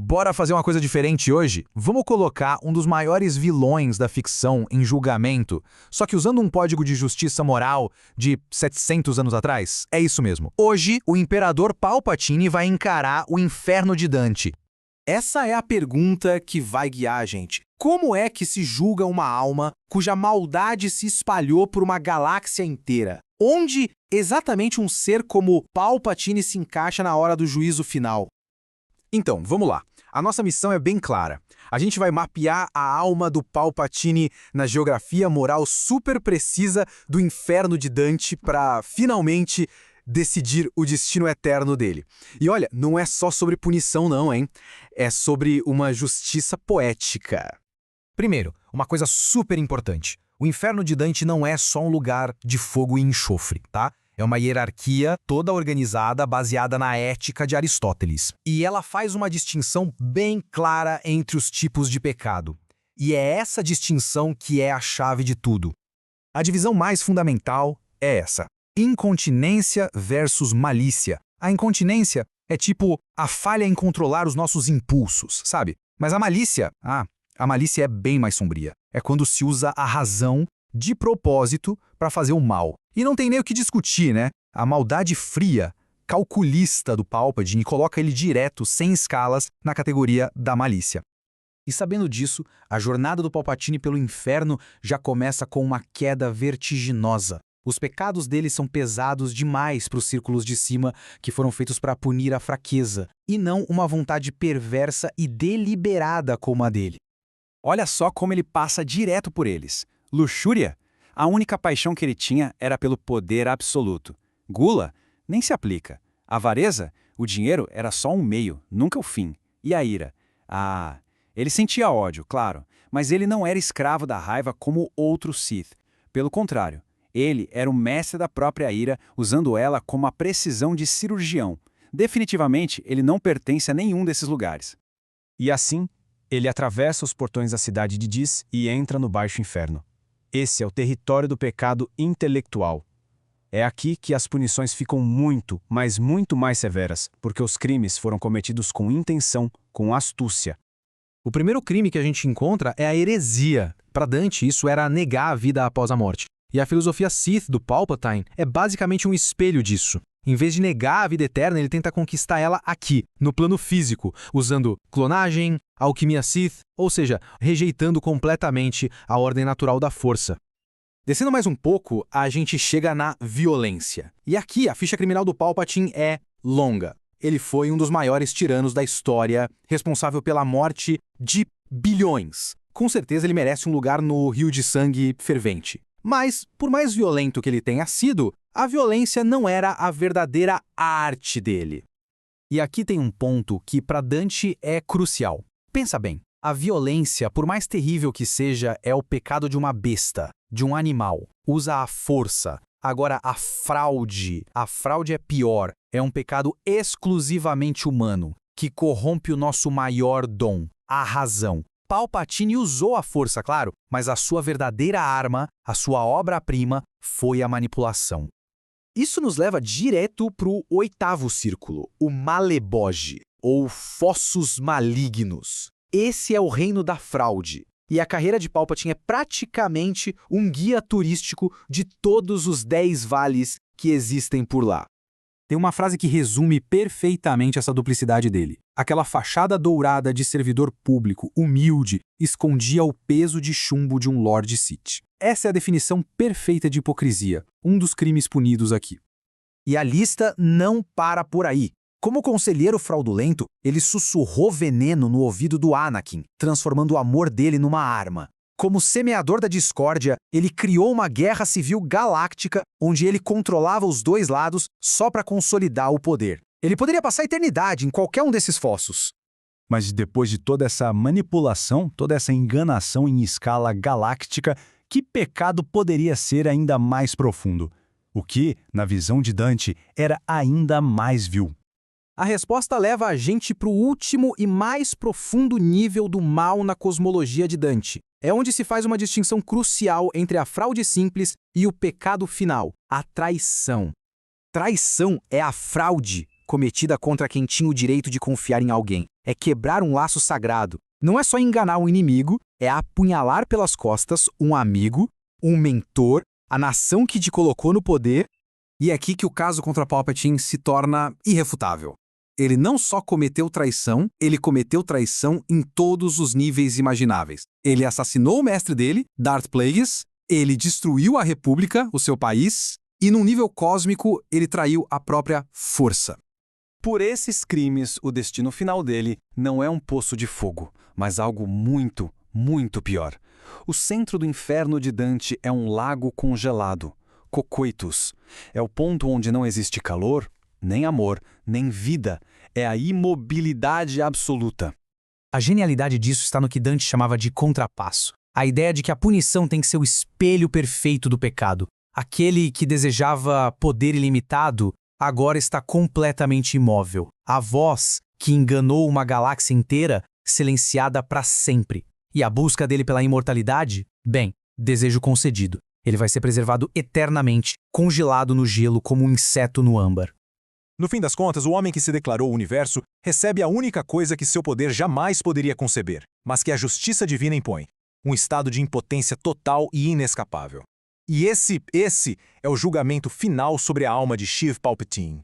Bora fazer uma coisa diferente hoje? Vamos colocar um dos maiores vilões da ficção em julgamento, só que usando um código de justiça moral de 700 anos atrás? É isso mesmo. Hoje, o Imperador Palpatine vai encarar o inferno de Dante. Essa é a pergunta que vai guiar a gente. Como é que se julga uma alma cuja maldade se espalhou por uma galáxia inteira? Onde exatamente um ser como Palpatine se encaixa na hora do juízo final? Então, vamos lá. A nossa missão é bem clara. A gente vai mapear a alma do Palpatine na geografia moral super precisa do inferno de Dante para, finalmente, decidir o destino eterno dele. E olha, não é só sobre punição não, hein? É sobre uma justiça poética. Primeiro, uma coisa super importante. O inferno de Dante não é só um lugar de fogo e enxofre, tá? É uma hierarquia toda organizada baseada na ética de Aristóteles. E ela faz uma distinção bem clara entre os tipos de pecado. E é essa distinção que é a chave de tudo. A divisão mais fundamental é essa: incontinência versus malícia. A incontinência é tipo a falha em controlar os nossos impulsos, sabe? Mas a malícia é bem mais sombria. É quando se usa a razão de propósito para fazer o mal. E não tem nem o que discutir, né? A maldade fria, calculista do Palpatine coloca ele direto, sem escalas, na categoria da malícia. E sabendo disso, a jornada do Palpatine pelo inferno já começa com uma queda vertiginosa. Os pecados dele são pesados demais para os círculos de cima que foram feitos para punir a fraqueza, e não uma vontade perversa e deliberada como a dele. Olha só como ele passa direto por eles. Luxúria? A única paixão que ele tinha era pelo poder absoluto. Gula? Nem se aplica. Avareza? O dinheiro era só um meio, nunca o fim. E a ira? Ele sentia ódio, claro, mas ele não era escravo da raiva como outros Sith. Pelo contrário, ele era o mestre da própria ira, usando ela como a precisão de cirurgião. Definitivamente, ele não pertence a nenhum desses lugares. E assim, ele atravessa os portões da cidade de Dis e entra no Baixo Inferno. Esse é o território do pecado intelectual. É aqui que as punições ficam muito, mas muito mais severas, porque os crimes foram cometidos com intenção, com astúcia. O primeiro crime que a gente encontra é a heresia. Para Dante, isso era negar a vida após a morte. E a filosofia Sith do Palpatine é basicamente um espelho disso. Em vez de negar a vida eterna, ele tenta conquistar ela aqui, no plano físico, usando clonagem, alquimia Sith, ou seja, rejeitando completamente a ordem natural da força. Descendo mais um pouco, a gente chega na violência. E aqui a ficha criminal do Palpatine é longa. Ele foi um dos maiores tiranos da história, responsável pela morte de bilhões. Com certeza ele merece um lugar no rio de sangue fervente. Mas, por mais violento que ele tenha sido, a violência não era a verdadeira arte dele. E aqui tem um ponto que para Dante é crucial. Pensa bem, a violência, por mais terrível que seja, é o pecado de uma besta, de um animal. Usa a força. Agora, a fraude é pior. É um pecado exclusivamente humano, que corrompe o nosso maior dom, a razão. Palpatine usou a força, claro, mas a sua verdadeira arma, a sua obra-prima, foi a manipulação. Isso nos leva direto para o oitavo círculo, o Maleboge, ou Fossos Malignos. Esse é o reino da fraude, e a carreira de Palpatine é praticamente um guia turístico de todos os 10 vales que existem por lá. Tem uma frase que resume perfeitamente essa duplicidade dele. Aquela fachada dourada de servidor público, humilde, escondia o peso de chumbo de um Lord Sith. Essa é a definição perfeita de hipocrisia, um dos crimes punidos aqui. E a lista não para por aí. Como conselheiro fraudulento, ele sussurrou veneno no ouvido do Anakin, transformando o amor dele numa arma. Como semeador da discórdia, ele criou uma guerra civil galáctica onde ele controlava os dois lados só para consolidar o poder. Ele poderia passar a eternidade em qualquer um desses fossos. Mas depois de toda essa manipulação, toda essa enganação em escala galáctica, que pecado poderia ser ainda mais profundo? O que, na visão de Dante, era ainda mais vil? A resposta leva a gente para o último e mais profundo nível do mal na cosmologia de Dante. É onde se faz uma distinção crucial entre a fraude simples e o pecado final, a traição. Traição é a fraude cometida contra quem tinha o direito de confiar em alguém. é quebrar um laço sagrado. Não é só enganar um inimigo, é apunhalar pelas costas um amigo, um mentor, a nação que te colocou no poder. E é aqui que o caso contra Palpatine se torna irrefutável. Ele não só cometeu traição, ele cometeu traição em todos os níveis imagináveis. Ele assassinou o mestre dele, Darth Plagueis, ele destruiu a República, o seu país, e num nível cósmico ele traiu a própria força. Por esses crimes, o destino final dele não é um poço de fogo, mas algo muito, muito pior. O centro do inferno de Dante é um lago congelado, Cocoitus. É o ponto onde não existe calor, nem amor, nem vida. É a imobilidade absoluta. A genialidade disso está no que Dante chamava de contrapasso. A ideia de que a punição tem que ser o espelho perfeito do pecado. Aquele que desejava poder ilimitado agora está completamente imóvel. A voz que enganou uma galáxia inteira, silenciada para sempre. E a busca dele pela imortalidade? Bem, desejo concedido. Ele vai ser preservado eternamente, congelado no gelo como um inseto no âmbar. No fim das contas, o homem que se declarou o universo recebe a única coisa que seu poder jamais poderia conceber, mas que a justiça divina impõe: um estado de impotência total e inescapável. E esse é o julgamento final sobre a alma de Sheev Palpatine.